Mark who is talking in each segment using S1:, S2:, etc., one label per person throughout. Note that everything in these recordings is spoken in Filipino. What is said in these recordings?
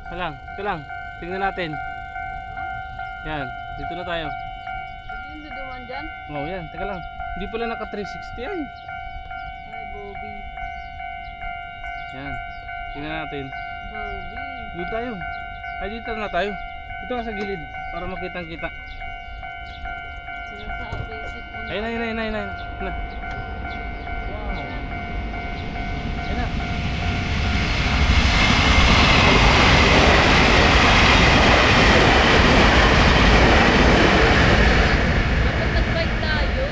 S1: Ito lang. Tingnan natin. Yan, dito na tayo.
S2: Pwede yung duduman dyan?
S1: Oh, yan, teka lang. Hindi pala naka 360 ay.
S2: Ay, Bobby.
S1: Yan. Tingnan natin.
S2: Bobby.
S1: Doon tayo. Ay, dito na tayo. Dito ka sa gilid para makitang-kita.
S2: Sinasabi, isip mo na.
S1: Ayun na. Wow. Ayun na.
S2: Dapat nag-bike tayo.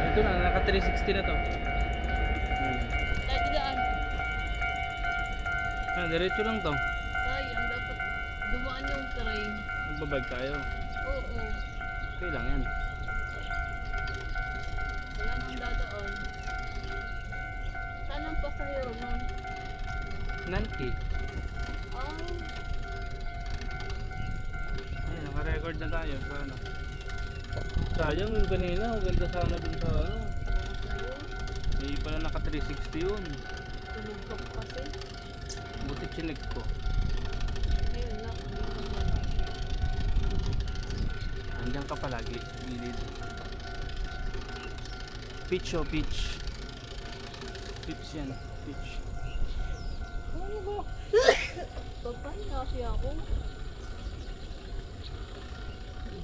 S1: Ito na, naka 360 na to.
S2: Tayo didaan.
S1: Diretso lang to.
S2: Sayang, dapat dumaan yung train.
S1: Magbabag tayo.
S2: Oo.
S1: Okay lang yan.
S2: Wala nang dadaan. Saan ang pasahero nun?
S1: Nanki.
S2: Ah,
S1: Ayun, naka-record na tayo. So, ano. Sayang yung kanina. Maganda sana dun sa ano.
S2: sa'yo.
S1: Hindi pala naka 360 yun.
S2: Tulog ka pa kasi.
S1: Buti chinek ko.
S2: Ayun na.
S1: Andiyan ka palagi. Gilid. Pitch o pitch. Pitch yan. Pitch.
S2: Ano ba? Pagpahin kasi ako.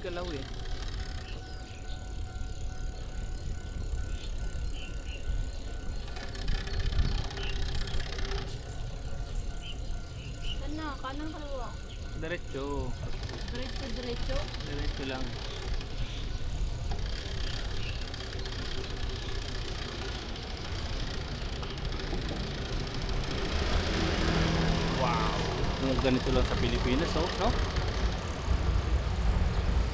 S1: Galaw eh.
S2: Saan na? Kanan kalawa.
S1: Diretso.
S2: Diretso.
S1: Diretso lang. Wow. Ganito lang sa Pilipinas, oh, no?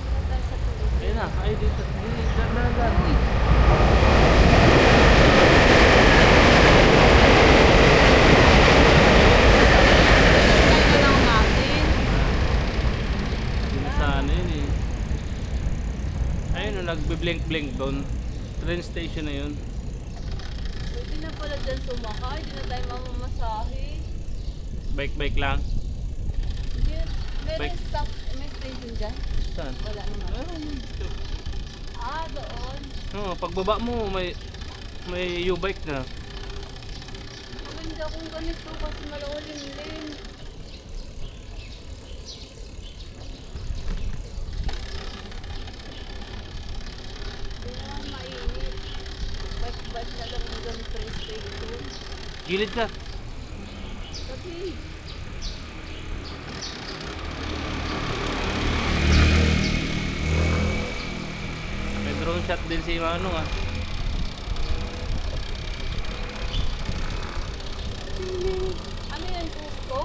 S2: Ano tayo sa tulog?
S1: Ayun na, ay dito. Dahan.
S2: Saan lang natin?
S1: Yun sana yun eh. Ayun, no, nagbe-blink doon. Train station na yun.
S2: Pwede na pala dyan sumakay. Di na tayo mamamasahe.
S1: Bike lang.
S2: Hindi. Meron
S1: Bike.
S2: stop. May station dyan?
S1: Saan?
S2: Wala naman.
S1: Ayun, dito.
S2: Ah, doon.
S1: Oh, pagbaba mo, may U-bike na.
S2: Maganda kung ganito kasi malawalim-lim. Hindi naman mainit. Bike-bike na lang ang ganito yung station.
S1: Gilid ka.
S2: Kasi,
S1: May drone shot din si Manong ah.
S2: ano yan, Cusco?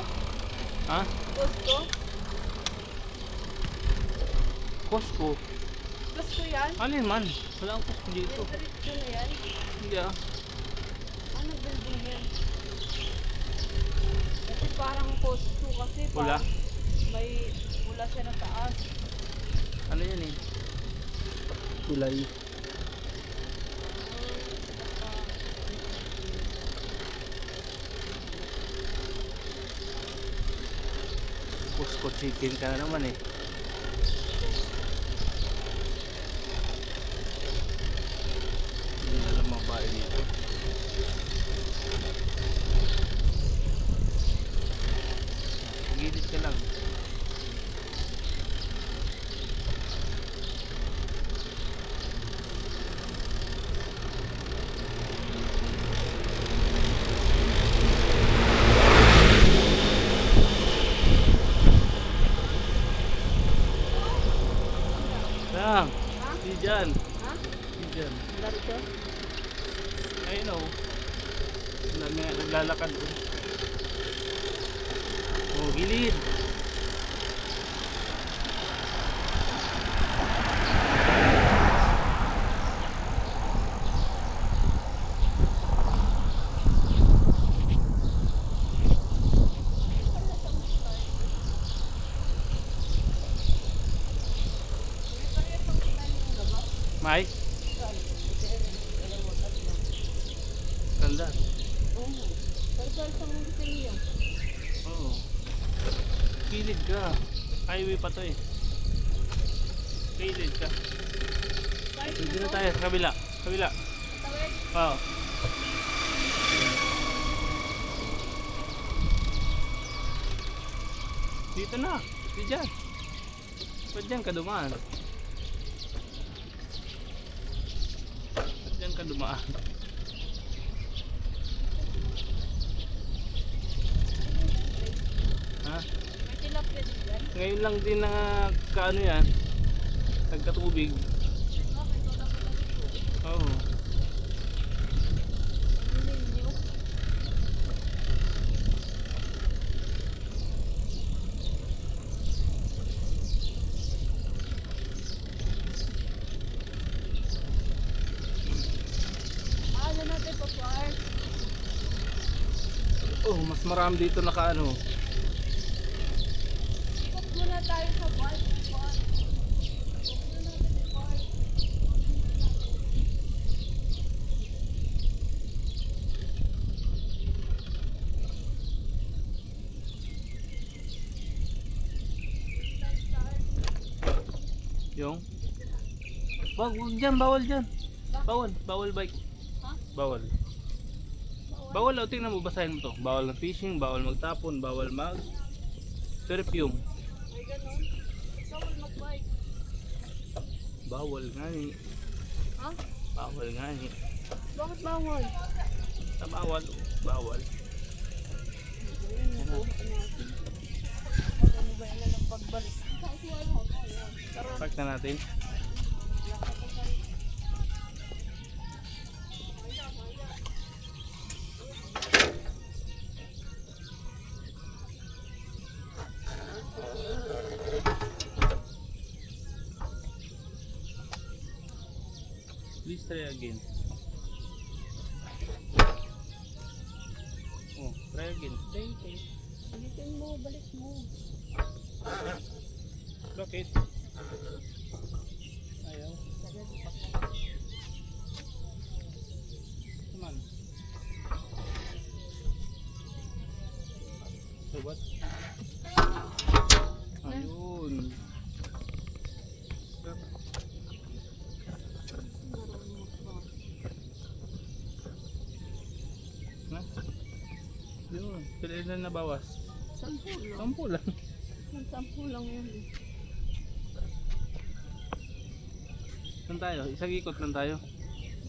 S1: Ha?
S2: Cusco?
S1: Costco.
S2: Cusco yan?
S1: Alin man? Wala akong Costco dito.
S2: Yung diretso na yan?
S1: Hindi ah.
S2: Ano building yan? Kasi parang Cusco kasi
S1: Pula?
S2: parang may pula siya na taas.
S1: Ano yan eh? Kulay. Costco chicken ka na naman eh. Hindi na lang mga bahay dito. Gilid ka lang. Lang.
S2: Ha?
S1: Di dyan.
S2: Ha?
S1: Di dyan.
S2: Larito?
S1: Ayun o. Naglalakad o. Oh, gilid. May? Ganda.
S2: Oo. Pero sa isang hindi niya.
S1: Oo. Kilid ka. Highway pa to eh. Kilid ka.
S2: Kahit
S1: Pwede na
S2: to,
S1: tayo sa kabila. Kabila.
S2: tawid.
S1: Oo. Dito na. Dito dyan. Ba't dyan ka dumaan? Ba't dyan ka dumaan? Ha?
S2: May tilapia din dyan.
S1: Ngayon lang din na kaano yan. Nagkatubig.
S2: Bakit? Wala pa lang ito.
S1: Oo.
S2: Hindi nyo. Ano natin pa park?
S1: Oh, mas marami dito na kaano.
S2: Ikot muna tayo sa park. Park. Ikot muna natin sa park.
S1: Yung? Wag dyan, bawal dyan. Bawal bike.
S2: Ha?
S1: Bawal. Bawal, o tingnan mo, basahin mo to. Bawal ng fishing, bawal magtapon, bawal mag perfume.
S2: May ganon. Bawal mag-bike.
S1: Bawal nga ni.
S2: Ha?
S1: Bawal nga ni.
S2: Bakit bawal?
S1: Sa bawal, bawal.
S2: Ayun, nakuha natin. Ano ba yan na ng pagbalik? Tara.
S1: Park na natin. Please try again. Oh, try again.
S2: Thank. Ulitin mo, balik mo.
S1: Bakit? Ayaw. Come on. So what? Ayun. Na? Yun. Piliin na nabawas.
S2: 10 lang.
S1: 10 lang.
S2: 10 lang yun.
S1: Saan tayo? Isang ikot lang tayo.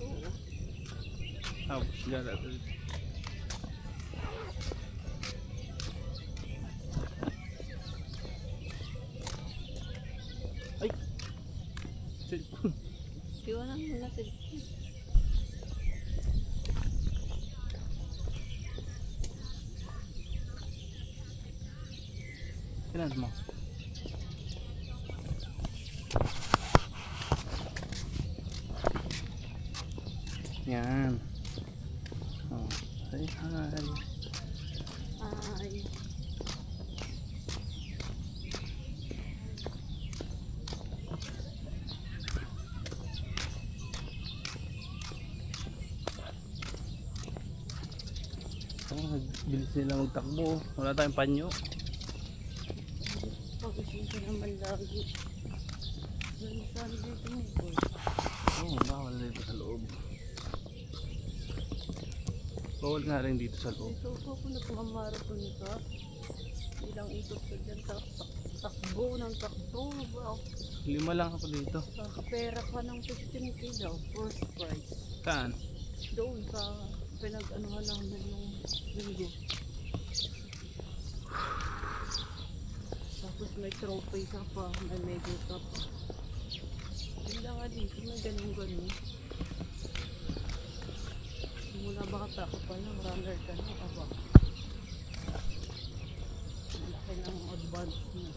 S2: Oo.
S1: Tapos dyan natin. Ay! Cellphone.
S2: Iwanan mo na sila.
S1: Kailan mo? Yan. Oh, say hi.
S2: Ay.
S1: Oh, bilis nila magtakbo. Wala tayong panyo.
S2: Pag-ising ka naman lagi. Saan dito mo po?
S1: Oh, bawal dito sa loob. Bawal nga rin dito sa loob.
S2: Ito ako nagmamarathon ka. Ilang ikot ka dyan. Takbo ng takbo. Wow.
S1: 5 lang ako dito.
S2: Kakapera ka ng 15k daw. First prize.
S1: Saan?
S2: Doon sa pinag-anuhan namin nung linggo. Tapos may trophy ka pa. May medal ka pa. Hindi nga dito. May ganun-ganun. Mula bata ka pa lang. Runner ka na. Aba. Laki ng advance na.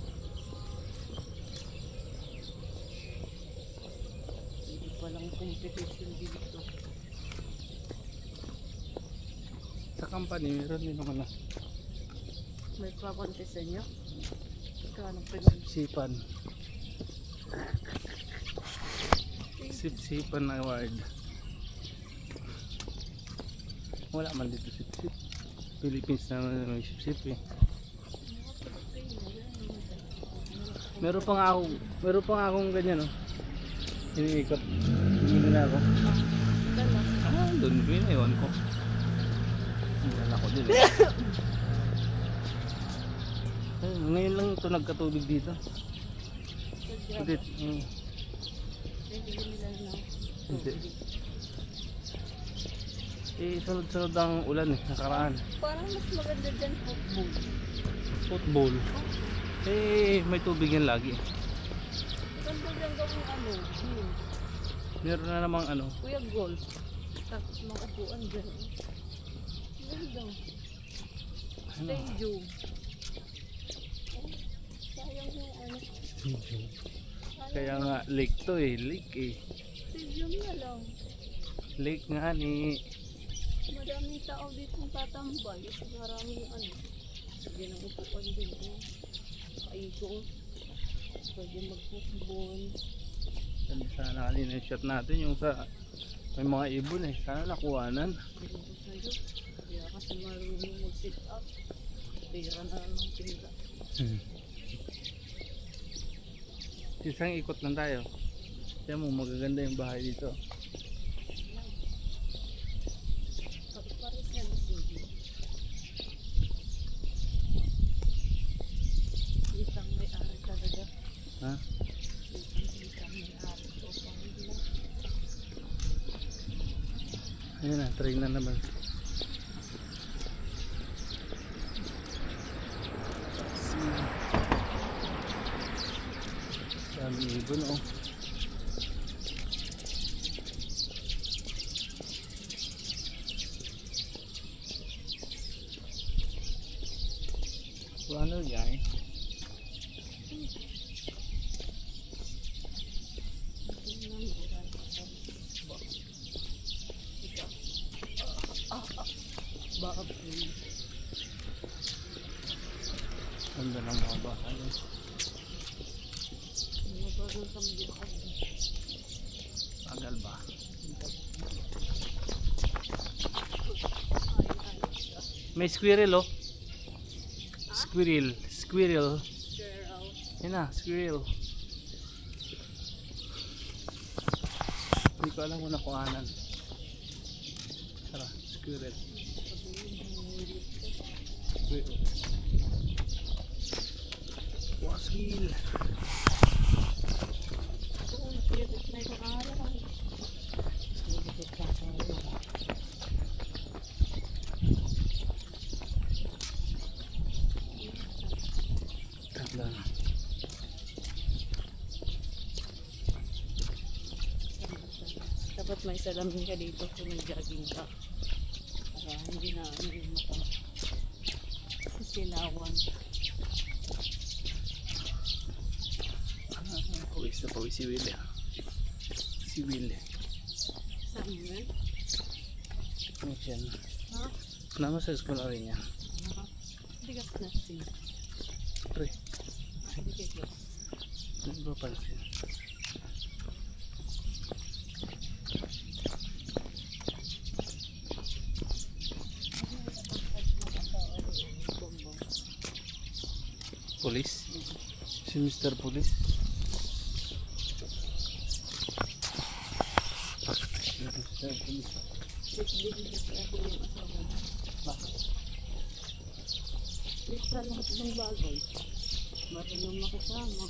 S2: Hindi palang competition dito.
S1: Sa company, meron din naman na
S2: May pakontes sa inyo? Kano pinag...
S1: Sipsipan. Sipsipan award. Wala man dito sipsip. Philippines na may sipsip eh. Meron pa nga akong ganyan, oh. Iniikot. Bumili na ako.
S2: Dala.
S1: Doon ko yun, ewan ko. Wala ko din, eh. Ayun, ngayon lang ito nagkatubig dito. Ulit.
S2: Hindi nila na.
S1: Hindi. Sunod-sunod ang ulan, eh, nakaraan.
S2: Parang mas maganda dyan football.
S1: Football. May tubig yan lagi.
S2: Maganda dyan gawing ano.
S1: Meron na namang ano.
S2: Kuya golf. Tapos makupuan dyan. Ganda. Stadium. Sayang yung ano.
S1: Kaya nga lake to, eh. Lake, eh.
S2: Stadium na lang.
S1: Lake nga ni.
S2: Maraming tao dito ang tatambay. Kasi maraming ano. Sige nang upuan din. Kaiko. Pwede mag-football.
S1: Sana kanina yung shot natin yung sa may mga ibon, eh. Sana nakuhanan.
S2: Pero ko sa'yo. Kaya kasi marunong mag-sit up. Pera na lang ng pera.
S1: Isang ikot lang tayo. Kaya mo magaganda yung bahay dito.
S2: Paris yan na sige. Isang may-ari talaga.
S1: Ha?
S2: Isang may-ari ko.
S1: Ayun na, train na naman. Dami ibon, oh. Ano yan? Ganda ng mga bahay. Tagal ba? May squirrel, oh. Squirrel. Yan na, squirrel. Hindi ko alam kung nakuhanan. Tara, squirrel. Squirrel. Waswil.
S2: Dapat may salamin ka dito kung nag-jogging ka. Para hindi na ano yung mata. Sisilawan.
S1: Pawis na pawis si Will. Si Will.
S2: Saan mo yan?
S1: Yan.
S2: Ha?
S1: Namasas ko na rin yan.
S2: Hindi ka nasin.
S1: Pre.
S2: Hindi ka close.
S1: Ano ba pansin? Police? Si Mr. Police?
S2: Sa lahat ng bagay, marunong makasama.